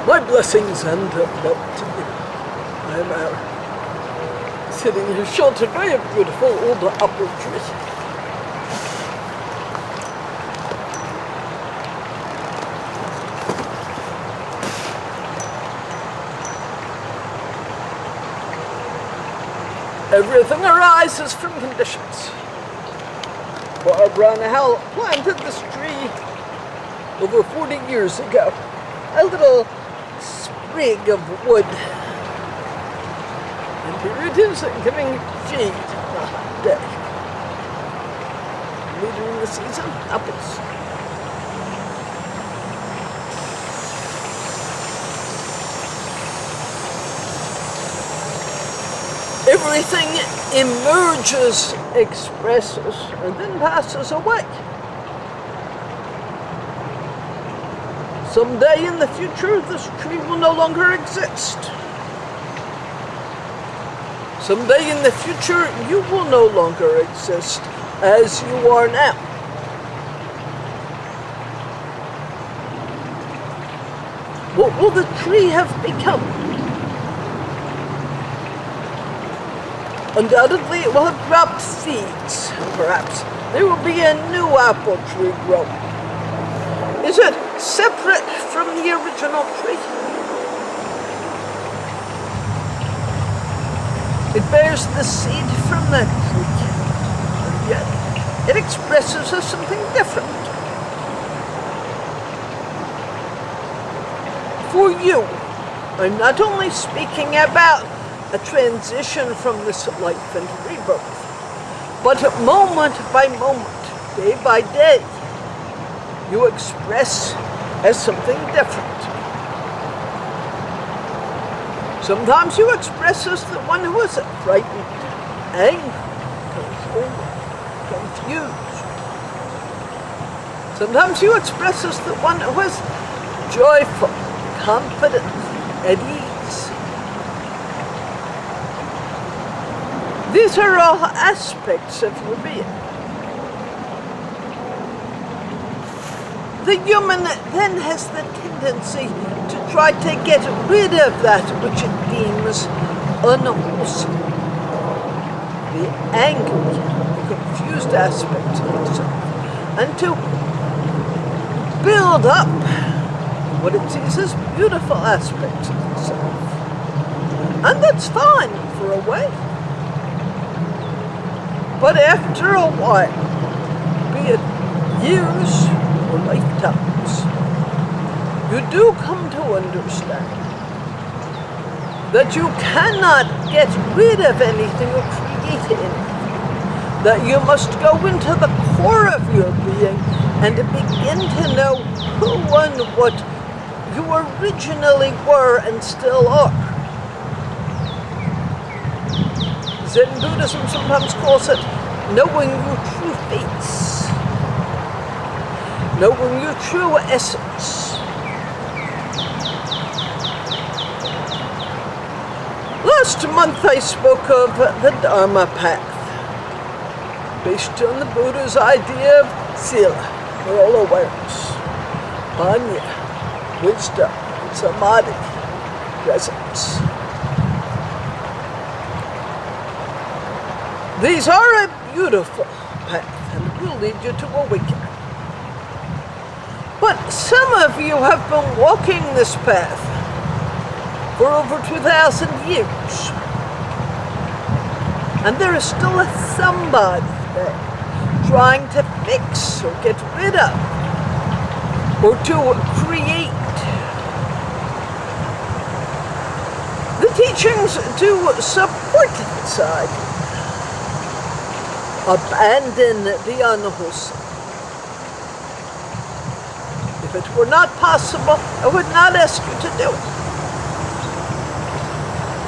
My blessings and love to you. I am out sitting here sheltered by a beautiful old apple tree. Everything arises from conditions. Barbara and Hal planted this tree over 40 years ago. A little sprig of wood. And here it is, giving shade on a hot day. Later in the season, apples. Everything emerges, expresses, and then passes away. Someday in the future, this tree will no longer exist. Someday in the future, you will no longer exist as you are now. What will the tree have become? Undoubtedly, it will have dropped seeds. Perhaps there will be a new apple tree growing. Is it separate from the original tree? It bears the seed from that tree, and yet it expresses as something different. For you, I'm not only speaking about a transition from this life and rebirth, but moment by moment, day by day, you express as something different. Sometimes you express as the one who is frightened, angry, confused. Sometimes you express as the one who is joyful, confident, at ease. These are all aspects of your being. The human then has the tendency to try to get rid of that which it deems unwholesome. The angry, confused aspects of itself, and to build up what it sees as beautiful aspects of itself. And that's fine for a way. But after a while, be it years or lifetimes, you do come to understand that you cannot get rid of anything or create anything. That you must go into the core of your being and begin to know who and what you originally were and still are. Zen Buddhism sometimes calls it knowing your true face, knowing your true essence. Last month I spoke of the Dharma path, based on the Buddha's idea of sila, moral awareness, panya, wisdom, and samadhi, presence. These are a beautiful path and will lead you to awakening. But some of you have been walking this path for over 2,000 years. And there is still a somebody there trying to fix or get rid of or to create. The teachings do support this idea. Abandon the unwholesome. If it were not possible, I would not ask you to do it.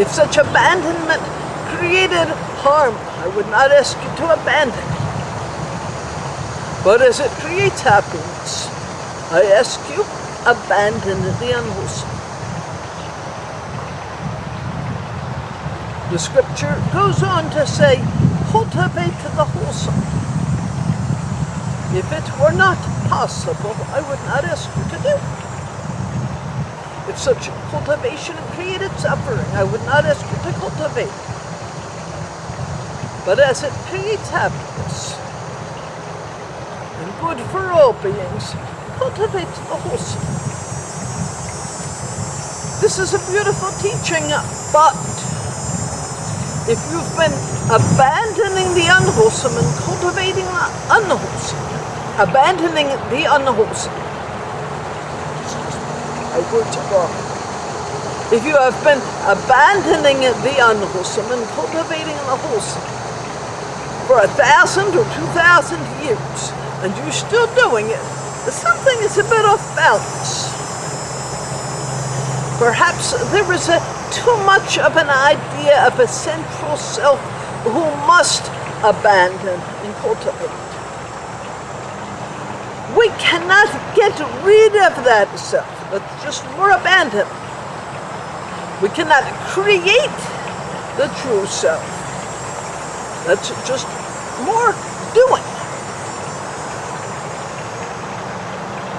If such abandonment created harm, I would not ask you to abandon it. But as it creates happiness, I ask you, abandon the unwholesome. The scripture goes on to say, cultivate the wholesome. If it were not possible, I would not ask you to do it. If if such cultivation created suffering, I would not ask you to cultivate. But as it creates happiness and good for all beings, cultivate the wholesome. This is a beautiful teaching, but if you've been abandoning the unwholesome and cultivating the unwholesome, abandoning the unwholesome, my words are wrong. If you have been abandoning the unwholesome and cultivating the wholesome for 1,000 or 2,000 years, and you're still doing it, something is a bit off balance. Perhaps there is too much of an idea of a central self who must abandon and cultivate. We cannot get rid of that self. That's just more abandon. We cannot create the true self. That's just more doing.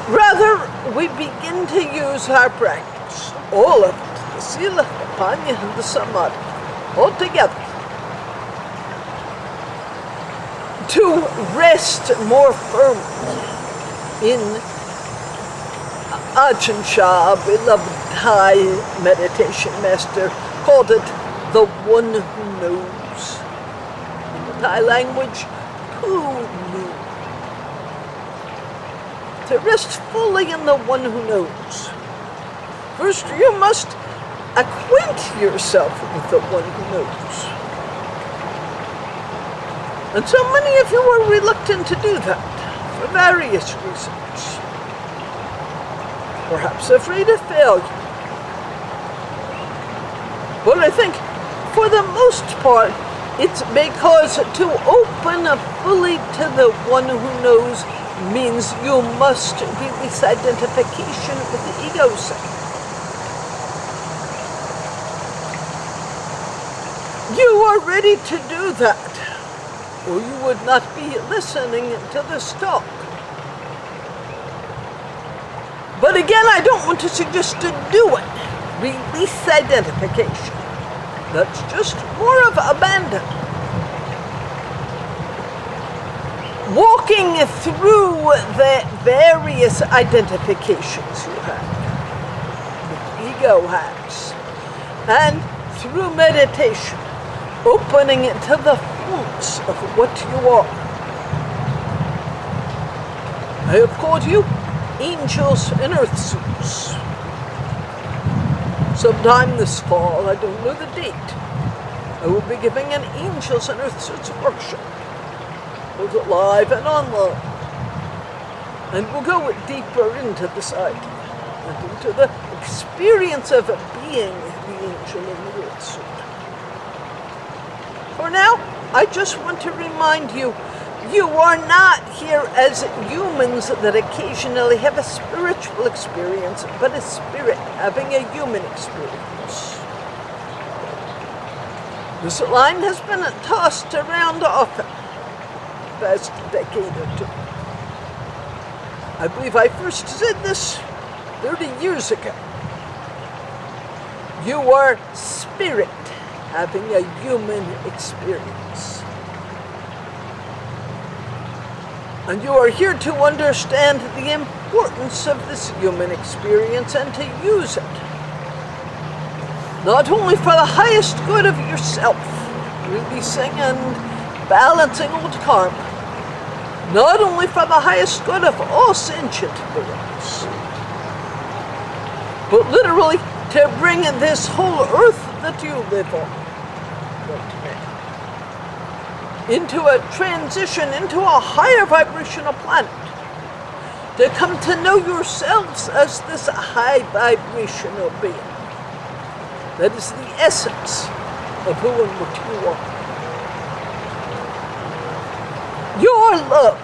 Rather, we begin to use our practice, all of it, the sila, the panya, and the samadhi, all together, to rest more firmly in Ajahn Chah, beloved Thai meditation master, called it the one who knows. In the Thai language, Pu Nu. To rest fully in the one who knows. First, you must acquaint yourself with the one who knows. And so many of you are reluctant to do that for various reasons. Perhaps afraid of failure. But I think, for the most part, it's because to open fully to the one who knows means you must release identification with the ego self. You are ready to do that, or you would not be listening to this talk. But again, I don't want to suggest to do it. Release identification. That's just more of abandon. Walking through the various identifications you have, the ego has, and through meditation, opening it to the fullness of what you are. I have called you angels in Earthsuits. Sometime this fall, I don't know the date, I will be giving an Angels in Earthsuits workshop, both live and online. And we'll go deeper into this idea, and into the experience of being the angel in the Earthsuit. For now, I just want to remind you, you are not here as humans that occasionally have a spiritual experience, but a spirit having a human experience. This line has been tossed around often the past decade or two. I believe I first said this 30 years ago. You are spirit having a human experience. And you are here to understand the importance of this human experience and to use it. Not only for the highest good of yourself, releasing and balancing old karma. Not only for the highest good of all sentient beings, but literally to bring this whole earth that you live on into a transition, into a higher vibrational planet, to come to know yourselves as this high vibrational being. That is the essence of who and what you are. Your love,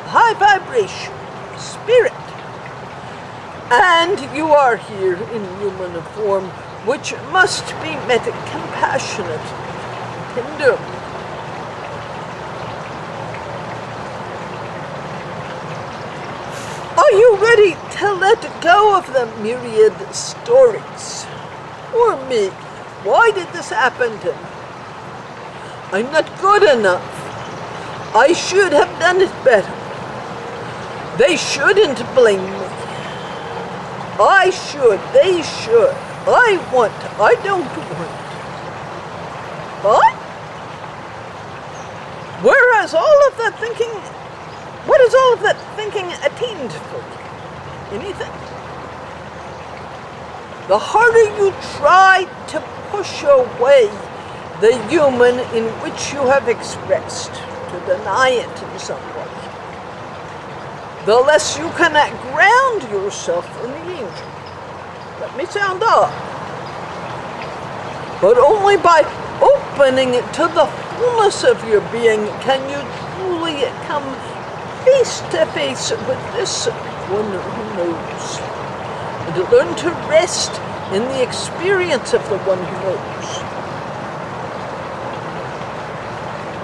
high vibration, spirit, and you are here in human form, which must be met compassionate, tender. Are you ready to let go of the myriad stories? Or me? Why did this happen to me? I'm not good enough. I should have done it better. They shouldn't blame me. I should, they should. I want, I don't want. But whereas all of that thinking, what is all of that thinking attained for? Anything? The harder you try to push away the human in which you have expressed, to deny it in some way, the less you can ground yourself in the angel. Let me sound odd. But only by opening it to the fullness of your being can you truly come face to face with this one who knows, and to learn to rest in the experience of the one who knows.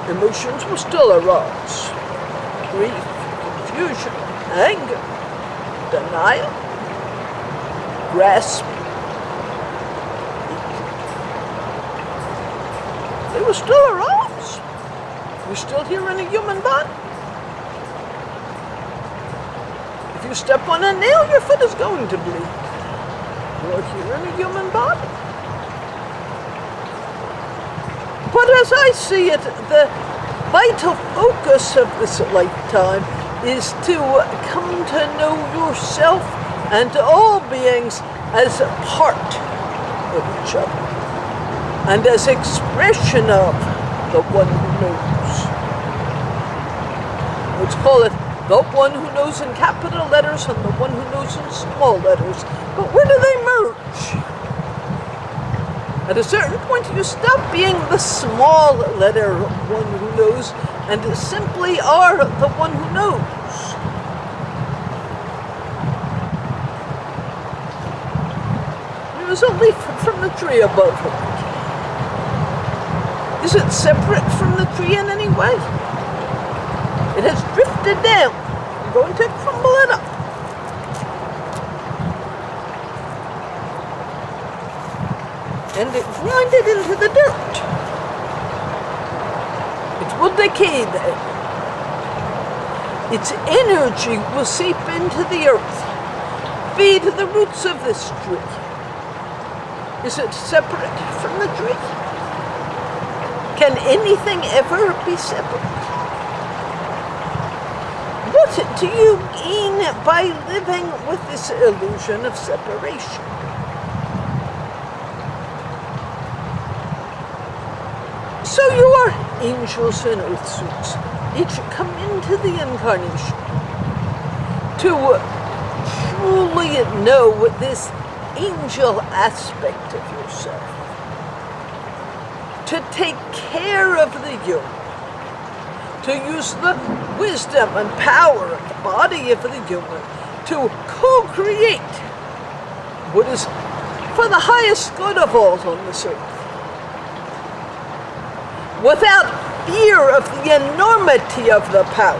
Emotions will still arise: grief, confusion, anger, denial, grasp. They will still arise. You're still here in a human body. If you step on a nail, your foot is going to bleed. You're here in a human body. But as I see it, the vital focus of this lifetime is to come to know yourself and all beings as a part of each other, and as expression of the one who knows. Let's call it the one who knows in capital letters and the one who knows in small letters. But where do they merge? At a certain point, you stop being the small letter one who knows and simply are the one who knows. There's a leaf from the tree above it. Is it separate from the tree in any way? It has drifted down. I'm going to crumble it up. And it grind it into the dirt. It will decay there. Its energy will seep into the earth, feed the roots of this tree. Is it separate from the tree? Can anything ever be separate? What do you gain by living with this illusion of separation? So you are angels in Earthsuits, each come into the incarnation to truly know this angel aspect of yourself, to take care of the human, to use the wisdom and power of the body of the human to co-create what is for the highest good of all on this earth, without fear of the enormity of the power.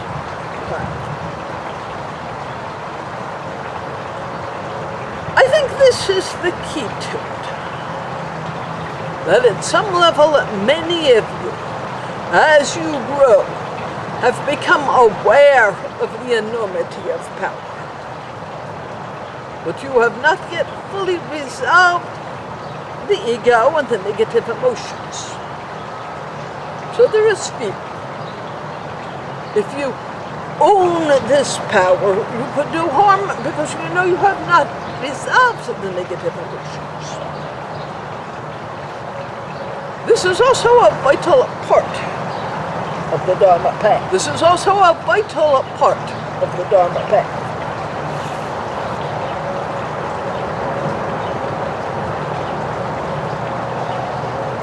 I think this is the key to it. That at some level, many of you, as you grow, have become aware of the enormity of power. But you have not yet fully resolved the ego and the negative emotions. So there is fear. If you own this power, you could do harm because you know you have not resolved the negative emotions. This is also a vital part of the Dharma path. This is also a vital part of the Dharma path.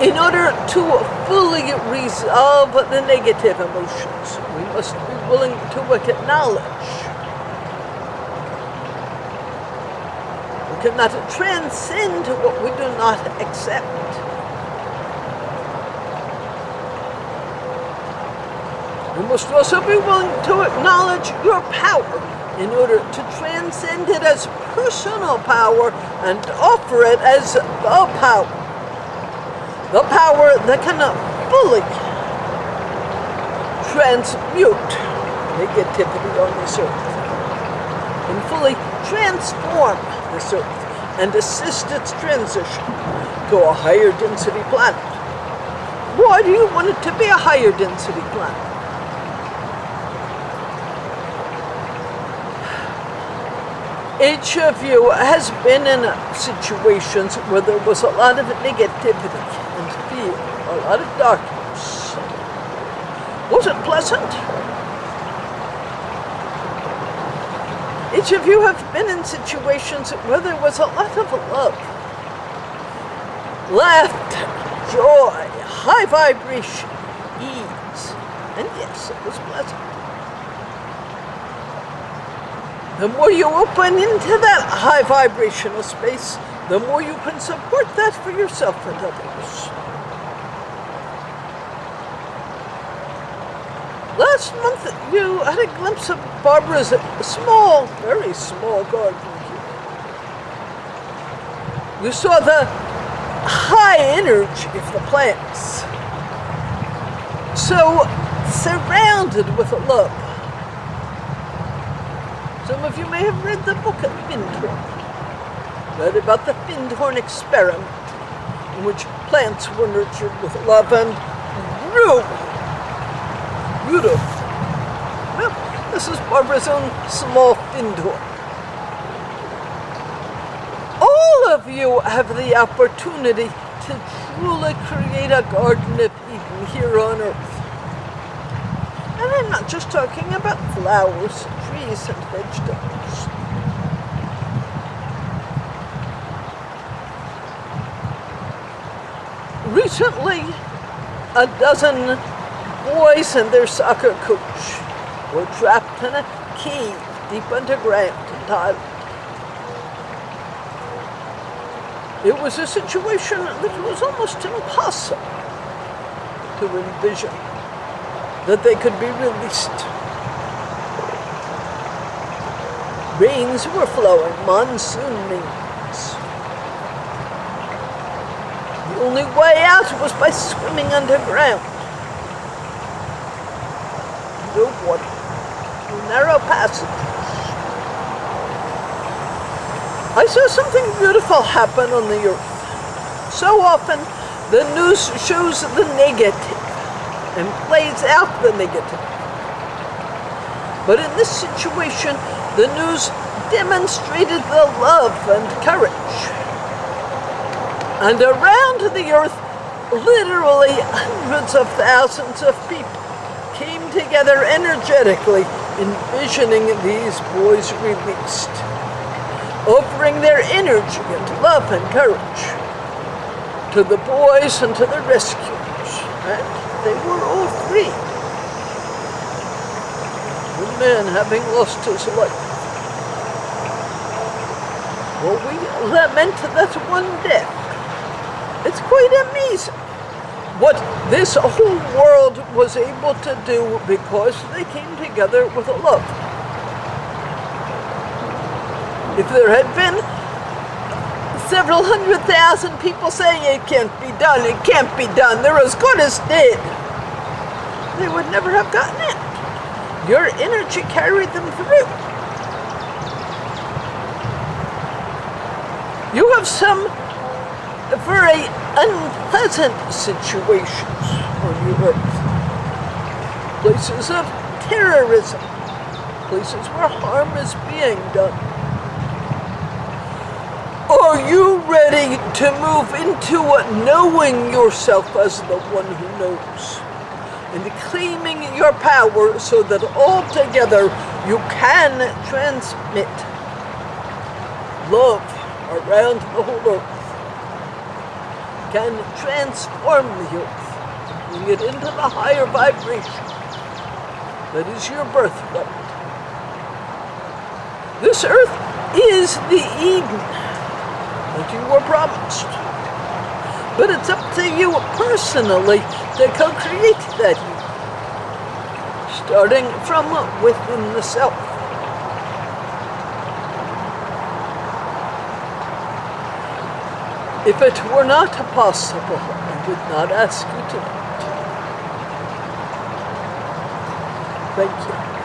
In order to fully resolve the negative emotions, we must be willing to acknowledge. We cannot transcend what we do not accept. We must also be willing to acknowledge your power in order to transcend it as personal power and offer it as the power that can fully transmute negativity on this earth and fully transform this earth and assist its transition to a higher density planet. Why do you want it to be a higher density planet? Each of you has been in situations where there was a lot of negativity and fear, a lot of darkness. Was it pleasant? Each of you have been in situations where there was a lot of love, laughter, joy, high vibration, ease, and yes, it was pleasant. The more you open into that high vibrational space, the more you can support that for yourself and others. Last month, you had a glimpse of Barbara's small, very small garden here. You saw the high energy of the plants, so surrounded with love. Some of you may have read the book of Findhorn, read about the Findhorn experiment, in which plants were nurtured with love and grew beautiful. Well, this is Barbara's own small Findhorn. All of you have the opportunity to truly create a Garden of Eden here on Earth. And I'm not just talking about flowers, trees, and vegetables. Recently, a dozen boys and their soccer coach were trapped in a cave deep underground in Thailand. It was a situation that was almost impossible to envision that they could be released. Rains were flowing, monsoon rains. The only way out was by swimming underground. No water, through narrow passages. I saw something beautiful happen on the earth. So often, the news shows the negative and plays out the negative. But in this situation, the news demonstrated the love and courage. And around the earth, literally hundreds of thousands of people came together energetically, envisioning these boys released, offering their energy and love and courage to the boys and to the rescuers. And they were all free. The man having lost his life. Well, we lament that one death. It's quite amazing what this whole world was able to do because they came together with a love. If there had been several 100,000 people saying it can't be done, they're as good as dead, they would never have gotten it. Your energy carried them through. You have some very unpleasant situations on your earth. Places of terrorism. Places where harm is being done. Are you ready to move into knowing yourself as the one who knows? And claiming your power so that all together you can transmit love around the whole earth, can transform the earth, bring it into the higher vibration that is your birthright. This earth is the Eden that you were promised. But it's up to you personally to co-create that Eden, starting from within the self. If it were not possible, I would not ask you to do it. Thank you.